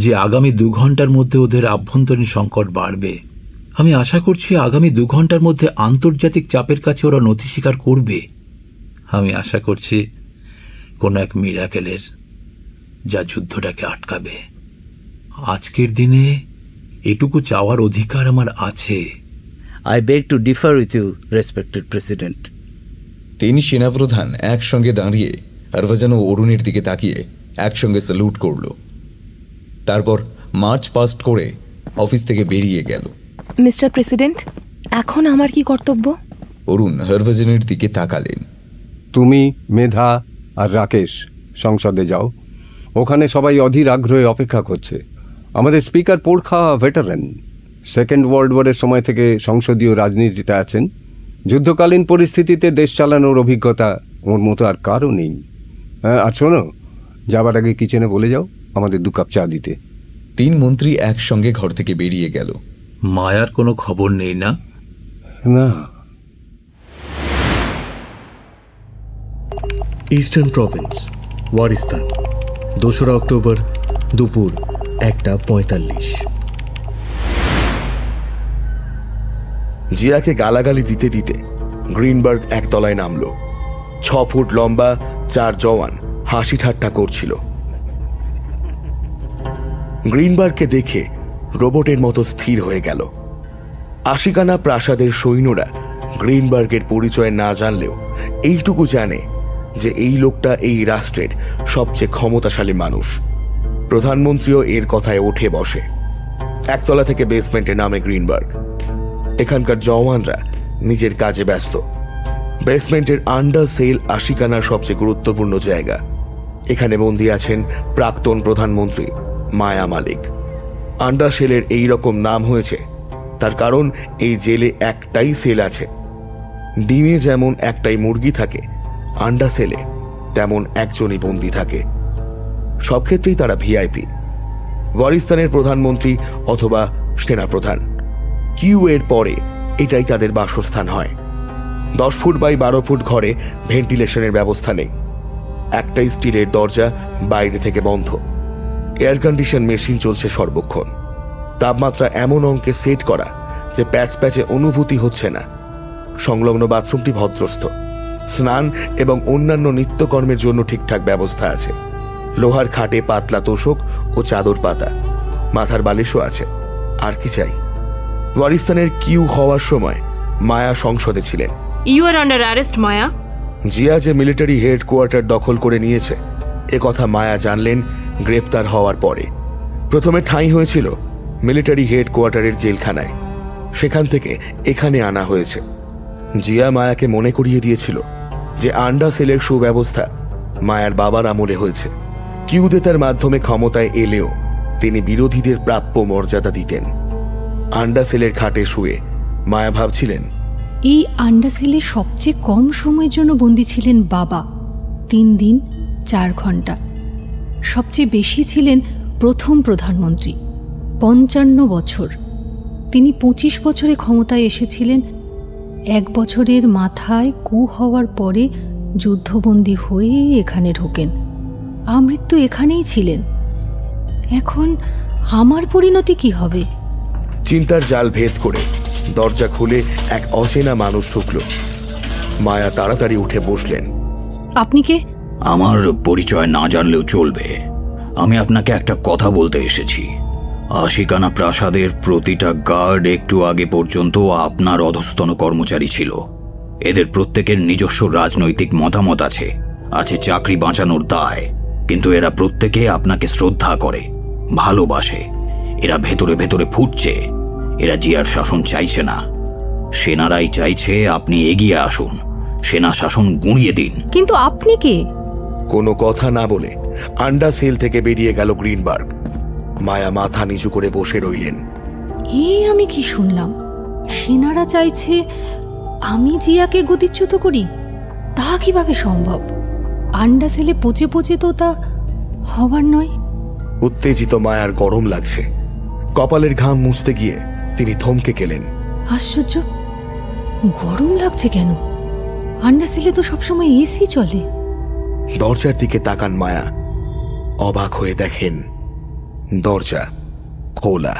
যে আগামী 2 ঘন্টার মধ্যে ওদের আভ্যন্তরীণ সংকট বাড়বে। আমি আশা করছি আগামী 2 ঘন্টার মধ্যে আন্তর্জাতিক চাপের কাছে ওরা নথি স্বীকার করবে। আমি আশা করছি কোনো এক মিরাকেলের, যা যুদ্ধটাকে আটকাবে। আজকের দিনে এটুকু চাওয়ার অধিকার আমার আছে।
I beg to differ with you, respected President.
3 সেনাপ্রধান একসঙ্গে দাঁড়িয়ে হরভজন ও অরুণের দিকে তাকিয়ে একসঙ্গে স্যালুট করল। তারপর মার্চ পাস্ট করে অফিস থেকে বেরিয়ে গেল।
মিস্টার প্রেসিডেন্ট, এখন আমার কি কর্তব্য?
অরুণ হরভজনের দিকে তাকালেন।
তুমি, মেধা আর রাকেশ সংসদে যাও। ওখানে সবাই অধীর আগ্রহে অপেক্ষা করছে। আমাদের স্পিকার পোড়খা ভেটারেন, 2nd ওয়ার্ল্ড ওয়ারের সময় থেকে সংসদীয় রাজনীতিতে আছেন। যুদ্ধকালীন পরিস্থিতিতে দেশ চালানোর অভিজ্ঞতা ওর মতো আর কারও নেই। আর শোনো, যাবার আগে কিচেনে বলে যাও আমাদের 2 কাপ চা দিতে।
3 মন্ত্রী একসঙ্গে ঘর থেকে বেরিয়ে গেল।
মায়ার কোনো খবর নেই না?
না।
ইস্টার্ন প্রভিন্স, ওয়ারিস্তান, 2রা অক্টোবর দুপুর 1:45।
জিয়াকে গালাগালি দিতে দিতে গ্রিনবার্গ একতলায় নামল। 6 ফুট লম্বা 4 জওয়ান হাসি ঠাট্টা করছিল। গ্রিনবার্গকে দেখে রোবটের মতো স্থির হয়ে গেল। আশিকানা প্রাসাদের সৈন্যরা গ্রিনবার্গের পরিচয় না জানলেও এইটুকু জানে যে এই লোকটা এই রাষ্ট্রের সবচেয়ে ক্ষমতাশালী মানুষ। প্রধানমন্ত্রীও এর কথায় ওঠে বসে। একতলা থেকে বেসমেন্টে নামে গ্রিনবার্গ। এখানকার জওয়ানরা নিজের কাজে ব্যস্ত। বেসমেন্টের আন্ডার সেল আশিকানার সবচেয়ে গুরুত্বপূর্ণ জায়গা। এখানে বন্দী আছেন প্রাক্তন প্রধানমন্ত্রী মায়া মালিক। আন্ডার সেলের এই রকম নাম হয়েছে তার কারণ এই জেলে একটাই সেল আছে। ডিমে যেমন একটাই মুরগি থাকে, আন্ডার সেলে তেমন একজনই বন্দী থাকে। সব ক্ষেত্রেই তারা ভিআইপি, ওয়ারিস্তানের প্রধানমন্ত্রী অথবা সেনাপ্রধান। কিউ এর পরে এটাই তাদের বাসস্থান হয়। 10 ফুট বাই 12 ফুট ঘরে ভেন্টিলেশনের ব্যবস্থা নেই। একটাই স্টিলের দরজা বাইরে থেকে বন্ধ। এয়ার কন্ডিশন মেশিন চলছে সর্বক্ষণ। তাপমাত্রা এমন অঙ্কে সেট করা যে প্যাচ প্যাচে অনুভূতি হচ্ছে না। সংলগ্ন বাথরুমটি ভদ্রস্থ। স্নান এবং অন্যান্য নিত্যকর্মের জন্য ঠিকঠাক ব্যবস্থা আছে। লোহার খাটে পাতলা তোষক ও চাদর পাতা, মাথার বালিশও আছে। আর কি চাই? ওয়ারিস্তানের কিউ হওয়ার সময় মায়া সংসদে ছিলেন।
ইউ আর আন্ডার অ্যারেস্ট মায়া।
জিয়া যে মিলিটারি হেডকোয়ার্টার দখল করে নিয়েছে এ কথা মায়া জানলেন গ্রেপ্তার হওয়ার পরে। প্রথমে ঠাঁই হয়েছিল মিলিটারি হেডকোয়ার্টারের জেলখানায়, সেখান থেকে এখানে আনা হয়েছে। জিয়া মায়াকে মনে করিয়ে দিয়েছিল যে আন্ডার সেলের সুব্যবস্থা মায়ার বাবার আমলে হয়েছে। কিউদেতার মাধ্যমে ক্ষমতায় এলেও তিনি বিরোধীদের প্রাপ্য মর্যাদা দিতেন। আন্ডার সেলের খাটে শুয়ে মায়া ভাবছিলেন,
এই আন্ডার সেলে সবচেয়ে কম সময়ের জন্য বন্দী ছিলেন বাবা, 3 দিন 4 ঘন্টা। সবচেয়ে বেশি ছিলেন প্রথম প্রধানমন্ত্রী, 55 বছর। তিনি 25 বছরে ক্ষমতায় এসেছিলেন। 1 বছরের মাথায় কু হওয়ার পরে যুদ্ধবন্দী হয়ে এখানে ঢোকেন। আমৃত্যু এখানেই ছিলেন। এখন আমার পরিণতি কি হবে?
চিন্তার জাল ভেদ করে দরজা খুলে এক অচেনা মানুষ ঢুকল। মায়া তাড়াতাড়ি উঠে বসলেন।
আপনি কে?
আমার পরিচয় না জানলেও চলবে। আমি আপনাকে একটা কথা বলতে এসেছি। আশিকানা প্রাসাদের প্রতিটা গার্ড একটু আগে পর্যন্ত আপনার অধস্তন কর্মচারী ছিল। এদের প্রত্যেকের নিজস্ব রাজনৈতিক মতামত আছে, চাকরি বাঁচানোর দায়। কিন্তু এরা প্রত্যেকে আপনাকে শ্রদ্ধা করে, ভালোবাসে। এরা ভেতরে ভেতরে ফুটছে। এরা জিয়ার শাসন চাইছে না, সেনারাই চাইছে আপনি এগিয়ে আসুন, সেনা শাসন গুঁড়িয়ে দিন।
কিন্তু আপনি কে?
কোনো কথা না বলে আন্ডার সেল থেকে বেরিয়ে গেল গ্রিনবার্গ। মায়া মাথা নিচু করে বসে রইলেন।
আমি কি শুনলাম? সেনারা চাইছে আমি জিয়াকে গতিচ্যুত করি? তা কিভাবে সম্ভব? আন্ডা সেলে পচে পচে তো তা হবার নয়।
উত্তেজিত মায়ার গরম লাগছে। কপালের ঘাম মুছতে গিয়ে তিনি থমকে গেলেন।
আশ্চর্য, গরম লাগছে কেন? আন্ডা সেলে তো সবসময় এসি চলে।
দরজার দিকে তাকান মায়া। অবাক হয়ে দেখেন দরজা খোলা।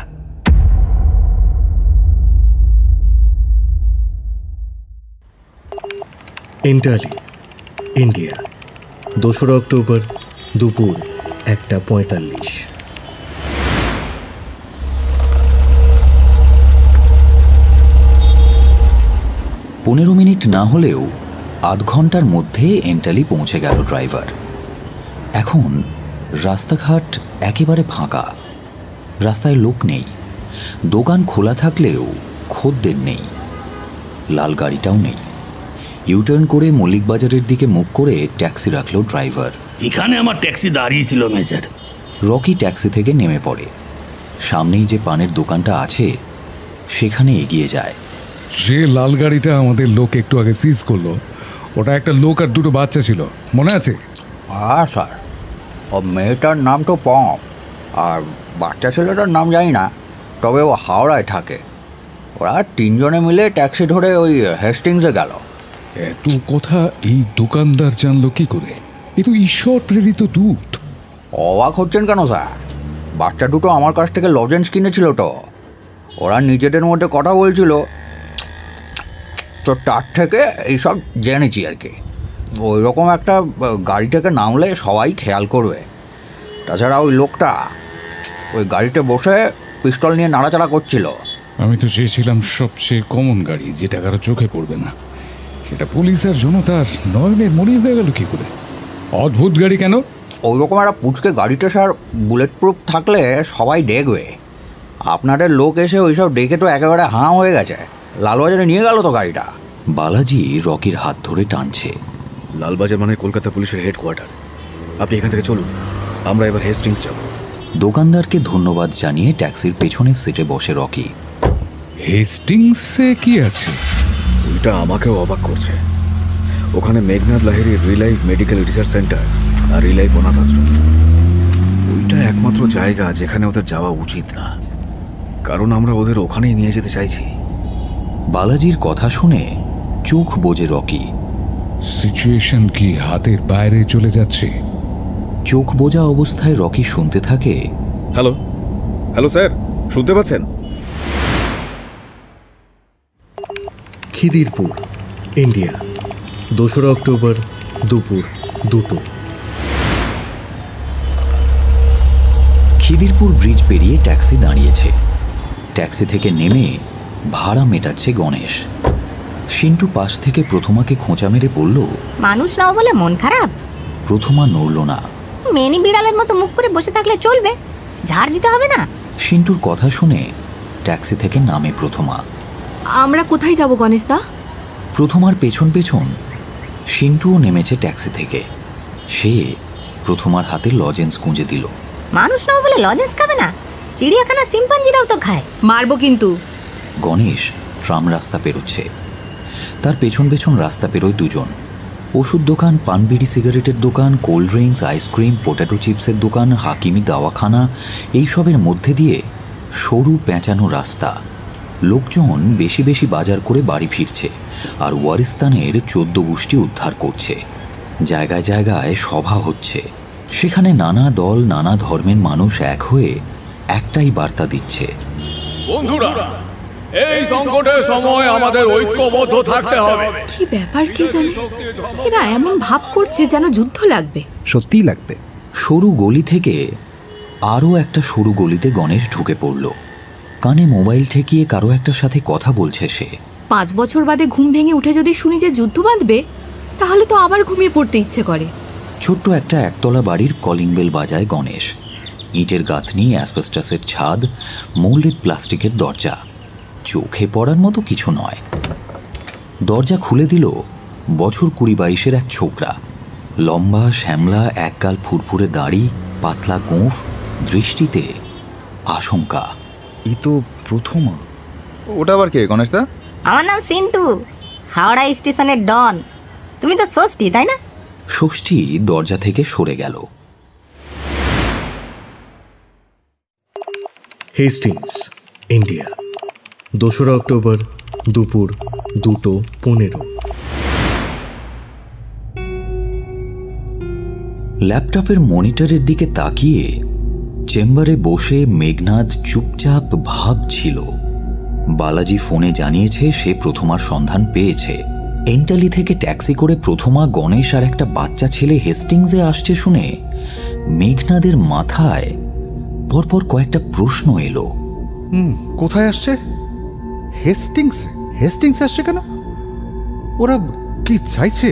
এন্টালি, ইন্ডিয়া, 2রা অক্টোবর দুপুর 1:45।
15 মিনিট না হলেও আধ ঘন্টার মধ্যে এন্টালি পৌঁছে গেল ড্রাইভার। এখন রাস্তাঘাট একেবারে ফাঁকা, রাস্তায় লোক নেই, দোকান খোলা থাকলেও খদ্দের নেই, লাল গাড়িটাও নেই। ইউটার্ন করে মল্লিক বাজারের দিকে মুখ করে ট্যাক্সি রাখলো ড্রাইভার।
এখানে আমার ট্যাক্সি দাঁড়িয়েছিল মেজর।
রকি ট্যাক্সি থেকে নেমে পড়ে। সামনেই যে পানের দোকানটা আছে সেখানে এগিয়ে যায়।
যে লাল গাড়িটা আমাদের লোক একটু আগে সিজ করলো, ওটা একটা লোক আর দুটো বাচ্চা ছিল, মনে আছে?
হ্যাঁ স্যার, ও মেয়েটার নাম তো পম, আর বাচ্চা ছেলেটার নাম জানি না, তবে ও হাওড়ায় থাকে। ওরা 3 জনে মিলে ট্যাক্সি ধরে ওই হেস্টিংসে গেল।
এত কথা এই দোকানদার জানলো কি করে? এ তো ঈশ্বর প্রেরিত দূত।
অবাক হচ্ছেন কেন স্যার? বাচ্চা দুটো আমার কাছ থেকে লজেন্স কিনেছিল তো। ওরা নিজেদের মধ্যে কথা বলছিল, তো তার থেকে এইসব জেনেছি আর কি। ওই রকম একটা গাড়ি থেকে নামলে সবাই খেয়াল করবে। তাছাড়া ওই লোকটা ওই গাড়িতে বসে পিস্তল নিয়ে নাড়াচাড়া করছিল।
আমি তো চেয়েছিলাম সবচেয়ে কমন গাড়ি, যেটা কারো চোখে পড়বে না। সেটা পুলিশ আর জনতার নয়নের মরি হয়ে গেল কি করে? অদ্ভুত গাড়ি কেন?
ওই রকম একটা পুচকে গাড়িতে স্যার বুলেট প্রুফ থাকলে সবাই দেখবে। আপনাদের লোক এসে ওইসব দেখে তো একেবারে হাঁ হয়ে গেছে। লালবাজারে নিয়ে গেল তো গাড়িটা।
বালাজি রকির হাত ধরে টানছে।
লালবাজার মানে কলকাতা পুলিশের হেডকোয়ার্টার। আপনি এখান থেকে চলুন, আমরা এবার হেস্টিংস যাব।
দোকানদারকে ধন্যবাদ জানিয়ে ট্যাক্সির পেছনের সিটে বসে রকি।
হেস্টিংসে কি আছে?
ওইটা আমাকেও অবাক করছে। ওখানে মেঘনাথ লাহিড়ির রিলাইফ মেডিকেল রিসার্চ সেন্টার আর রিলাইফ অনাথ আশ্রম। ওইটা একমাত্র জায়গা যেখানে ওদের যাওয়া উচিত না, কারণ আমরা ওদের ওখানেই নিয়ে যেতে চাইছি।
বালাজির কথা শুনে চোখ বোঝে রকি।
সিচুয়েশন কি হাতের বাইরে চলে যাচ্ছে?
চোখ বোঝা অবস্থায় রকি শুনতে থাকে,
হ্যালো হ্যালো স্যার, শুনতে পাচ্ছেন?
খিদিরপুর, ইন্ডিয়া, 2রা অক্টোবর দুপুর 2টো।
খিদিরপুর ব্রিজ পেরিয়ে ট্যাক্সি দাঁড়িয়েছে। ট্যাক্সি থেকে নেমে ভাড়া মেটাচ্ছে গণেশ। সিন্টু পাশ থেকে প্রথমাকে খোঁচা মেরে বলল,
মানুষ নাও বলে মন খারাপ?
প্রথমা নড়ল না।
মেনি বিড়ালের মতো মুখ করে বসে থাকলে চলবে? ঝাড় দিতে হবে না?
সিন্টুর কথা শুনে ট্যাক্সি থেকে নামে প্রথমা।
আমরা কোথায় যাব গণেশ দা?
প্রথমার পেছন পেছন সিন্টুও নেমেছে ট্যাক্সি থেকে। সে প্রথমার হাতে লজেন্স গুঁজে দিল।
মানুষ নাও বলে লজেন্স খাবে না? চিড়িয়াখানা সিম্পাঞ্জিরাও তো খায়।
মারবো কিন্তু।
গণেশ ট্রাম রাস্তা পেরোচ্ছে, তার পেছন পেছন রাস্তা পেরোয় দুজন। ওষুধ দোকান, পানবিড়ি সিগারেটের দোকান, কোল্ড ড্রিঙ্কস, আইসক্রিম, পোট্যাটো চিপসের দোকান, হাকিমি দাওয়াখানা, এইসবের মধ্যে দিয়ে সরু পেঁচানো রাস্তা। লোকজন বেশি বেশি বাজার করে বাড়ি ফিরছে, আর ওয়ারিস্তানের 14 গোষ্ঠী উদ্ধার করছে। জায়গায় জায়গায় সভা হচ্ছে, সেখানে নানা দল, নানা ধর্মের মানুষ এক হয়ে একটাই বার্তা দিচ্ছে,
বন্ধুরা, এই সংকটের সময় আমাদের ঐক্যবদ্ধ থাকতে হবে।
কি ব্যাপার কি জানি, এরা এমন ভাব করছে যেন যুদ্ধ লাগবে।
সত্যিই লাগবে।
সরু গলি থেকে আরও একটা সরু গলিতে গণেশ ঢুকে পড়ল। কানে মোবাইল ঠেকিয়ে কারো একটার সাথে কথা বলছে সে।
5 বছর বাদে ঘুম ভেঙে উঠে যদি শুনি যে যুদ্ধ বাঁধবে, তাহলে তো আবার ঘুমিয়ে পড়তে ইচ্ছে করে।
ছোট্ট একটা একতলা বাড়ির কলিং বেল বাজায় গণেশ। ইটের গাঁথনি, অ্যাসবেস্টাসের ছাদ, মোল্ডেড প্লাস্টিকের দরজা। চোখে পড়ার মতো কিছু নয়। দরজা খুলে দিল বছর 20-22-এর এক ছোকরা। লম্বা, শ্যামলা, একগাল ফুরফুরে দাড়ি, পাতলা গোঁফ, দৃষ্টিতে আশঙ্কা।
এই তো প্রথমা। ওটা আবার কে গণেশদা?
আমার নাম সিন্টু, হাওড়া স্টেশনের ডন। তুমি তো ষষ্ঠী, তাই না?
ষষ্ঠী দরজা থেকে সরে গেল।
হেস্টিংস, ইন্ডিয়া, 2রা অক্টোবর দুপুর 2:15।
ল্যাপটপের মনিটরের দিকে তাকিয়ে চেম্বারে বসে মেঘনাদ চুপচাপ ভাবছিল। বালাজি ফোনে জানিয়েছে সে প্রথমার সন্ধান পেয়েছে। এন্টালি থেকে ট্যাক্সি করে প্রথমা, গণেশ আর একটা বাচ্চা ছেলে হেস্টিংসে আসছে শুনে মেঘনাদের মাথায় পরপর কয়েকটা প্রশ্ন এলো।
কোথায় আসছে? হেস্টিংস? হেস্টিংস আসছে কেন? ওরা কি চাইছে?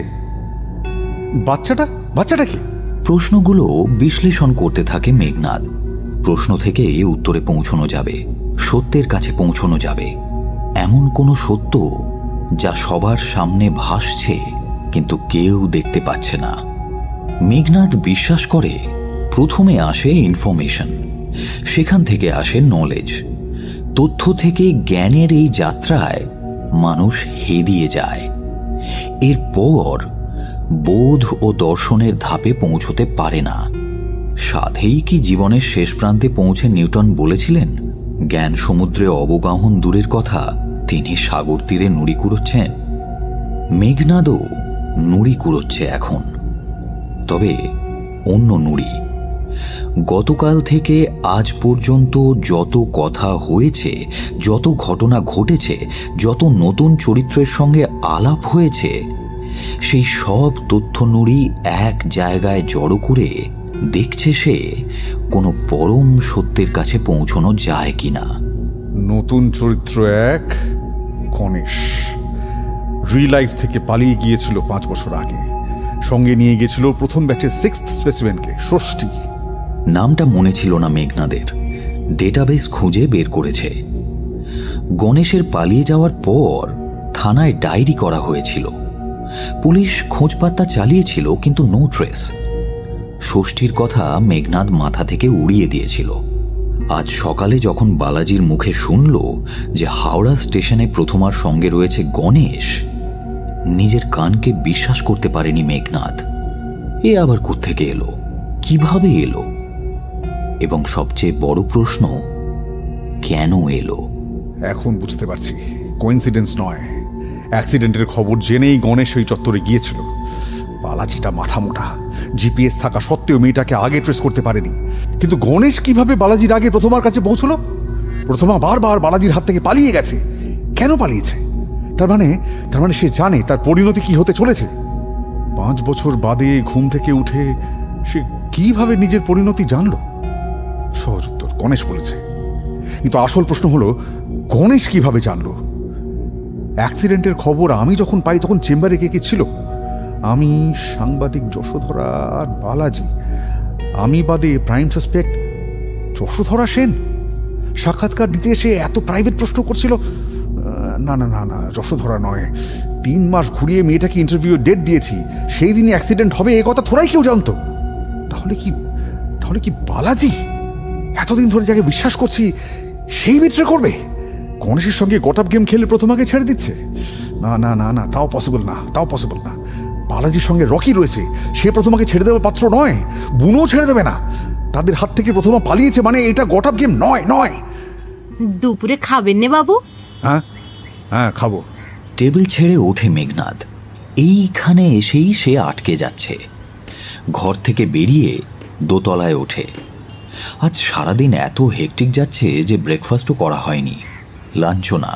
বাচ্চাটা কি?
প্রশ্নগুলো বিশ্লেষণ করতে থাকে মেঘনাদ। প্রশ্ন থেকে উত্তরে পৌঁছানো যাবে, সত্যের কাছে পৌঁছানো যাবে, এমন কোনো সত্য যা সবার সামনে ভাসছে কিন্তু কেউ দেখতে পাচ্ছে না। মেঘনাদ বিশ্বাস করে প্রথমে আসে ইনফরমেশন, সেখান থেকে আসে নলেজ। তথ্য থেকে জ্ঞানের এই যাত্রায় মানুষ হেদিয়ে যায়। এরপর বোধ ও দর্শনের ধাপে পৌঁছতে পারে না। সাধেই কি জীবনের শেষ প্রান্তে পৌঁছে নিউটন বলেছিলেন, জ্ঞান সমুদ্রে অবগাহন দূরের কথা, তিনি সাগর তীরে নুড়ি কুড়োচ্ছেন। মেঘনাদও নুড়ি কুড়োচ্ছে এখন, তবে অন্য নুড়ি। গতকাল থেকে আজ পর্যন্ত যত কথা হয়েছে, যত ঘটনা ঘটেছে, যত নতুন চরিত্রের সঙ্গে আলাপ হয়েছে, সেই সব তথ্য নুড়ি এক জায়গায় জড়ো করে দেখছে সে কোনো পরম সত্যের কাছে পৌঁছানো যায় কিনা।
নতুন চরিত্র এক, গণেশ। রিলাইফ থেকে পালিয়ে গিয়েছিল 5 বছর আগে। সঙ্গে নিয়ে গিয়েছিল প্রথম ব্যাচের 6th স্পেসিমেনকে, ষষ্ঠী।
নামটা মনে ছিল না মেঘনাদের, ডেটাবেস খুঁজে বের করেছে। গণেশের পালিয়ে যাওয়ার পর থানায় ডায়েরি করা হয়েছিল। পুলিশ খোঁজপাত্তা চালিয়েছিল, কিন্তু নো ট্রেস। ষষ্ঠীর কথা মেঘনাদ মাথা থেকে উড়িয়ে দিয়েছিল। আজ সকালে যখন বালাজির মুখে শুনল যে হাওড়া স্টেশনে প্রথমার সঙ্গে রয়েছে গণেশ, নিজের কানকে বিশ্বাস করতে পারেনি মেঘনাদ। এ আবার কোত্থেকে এলো, কিভাবে এলো, এবং সবচেয়ে বড় প্রশ্ন, কেন এলো?
এখন বুঝতে পারছি, কোইন্সিডেন্স নয়। অ্যাক্সিডেন্টের খবর জেনেই গণেশ ওই চত্বরে গিয়েছিল। বালাজিটা মাথা মোটা, জিপিএস থাকা সত্ত্বেও মেয়েটাকে আগে ট্রেস করতে পারেনি। কিন্তু গণেশ কিভাবে বালাজির আগে প্রথমার কাছে পৌঁছলো? প্রথমা বারবার বালাজির হাত থেকে পালিয়ে গেছে। কেন পালিয়েছে? তার মানে সে জানে তার পরিণতি কি হতে চলেছে। 5 বছর বাদে ঘুম থেকে উঠে সে কিভাবে নিজের পরিণতি জানলো? সহজ উত্তর, গণেশ বলেছে। কিন্তু আসল প্রশ্ন হলো, গণেশ কিভাবে জানলো? অ্যাক্সিডেন্টের খবর আমি যখন পাই তখন চেম্বারে কে কে ছিল? আমি, সাংবাদিক যশোধরা আর বালাজি। আমি বাদে প্রাইম সাসপেক্ট যশোধরা সেন। সাক্ষাৎকার নিতে এসে এত প্রাইভেট প্রশ্ন করছিল। না না না না, যশোধরা নয়। 3 মাস ঘুরিয়ে মেয়েটাকে ইন্টারভিউ ডেট দিয়েছি, সেই দিনই অ্যাক্সিডেন্ট হবে এ কথা থোড়াই কেউ জানতো। তাহলে কি বালাজি? এতদিন ধরে যাকে বিশ্বাস করছি সেই বিট্রে করবে? গণেশের সঙ্গে গটআপ গেম খেলে প্রথমাকে ছেড়ে দিচ্ছে? না না না না, তাও পসিবল না। বালাজির সঙ্গে রকি রয়েছে, সে প্রথমাকে ছেড়ে দেওয়ার পাত্র নয়। বুনো ছেড়ে দেবে না। তাদের হাত থেকে প্রথমা পালিয়েছে মানে এটা গটআপ গেম নয়।
দুপুরে খাবেন নে বাবু?
হ্যাঁ খাবো।
টেবিল ছেড়ে ওঠে মেঘনাদ। এইখানে এসেই সে আটকে যাচ্ছে। ঘর থেকে বেরিয়ে দোতলায় ওঠে। আজ সারাদিন এত হেকটিক যাচ্ছে যে ব্রেকফাস্টও করা হয়নি, লাঞ্চও না।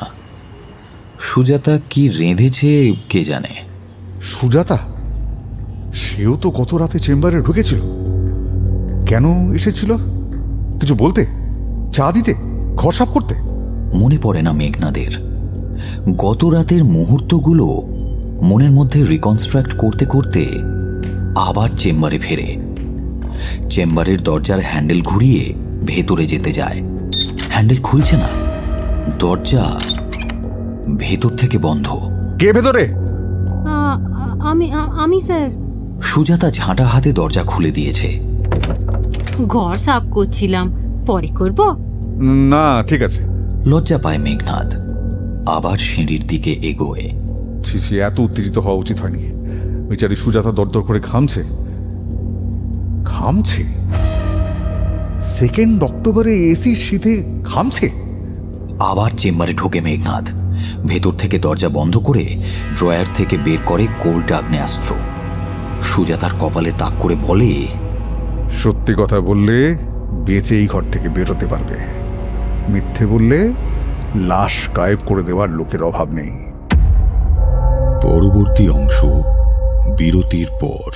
সুজাতা কি রেঁধেছে কে জানে।
সুজাতা? সেও তো গত রাতে চেম্বারে ঢুকেছিল। কেন এসেছিল? কিছু বলতে? চা দিতে? ঘর সাফ করতে?
মনে পড়ে না মেঘনাদের। গত রাতের মুহূর্তগুলো মনের মধ্যে রিকনস্ট্রাক্ট করতে করতে আবার চেম্বারে ফেরে। চেম্বারের দরজার হ্যান্ডেল ঘুরিয়ে ভেতরে যেতে যায়। হ্যান্ডেল খুলছে না, দরজা ভেতর থেকে বন্ধ।
কে ভেতরে?
আমি স্যার।
সুজাতা ঝাঁটা হাতে দরজা খুলে দিয়েছে।
ঘর সাফ করছিলাম, পরে করব।
না ঠিক আছে।
লজ্জা পায় মেঘনাদ, আবার সিঁড়ির দিকে এগোয়।
ছি, এত উত্তেজিত হওয়া উচিত হয়নি। বেচারি সুজাতা দরদর করে ঘামছে। 2 অক্টোবরে এসির শীতে ঘামছে।
আবার চেম্বারে ঢোকে মেঘনাদ। ভেতর থেকে দরজা বন্ধ করে ড্রয়ার থেকে বের করে কোল্ড আগ্নেয়াস্ত্র। সুজাতার কপালে তাক করে বলে,
সত্যি কথা বললে বেঁচে এই ঘর থেকে বেরোতে পারবে, মিথ্যে বললে লাশ গায়েব করে দেওয়ার লোকের অভাব নেই।
পরবর্তী অংশ বিরতির পর।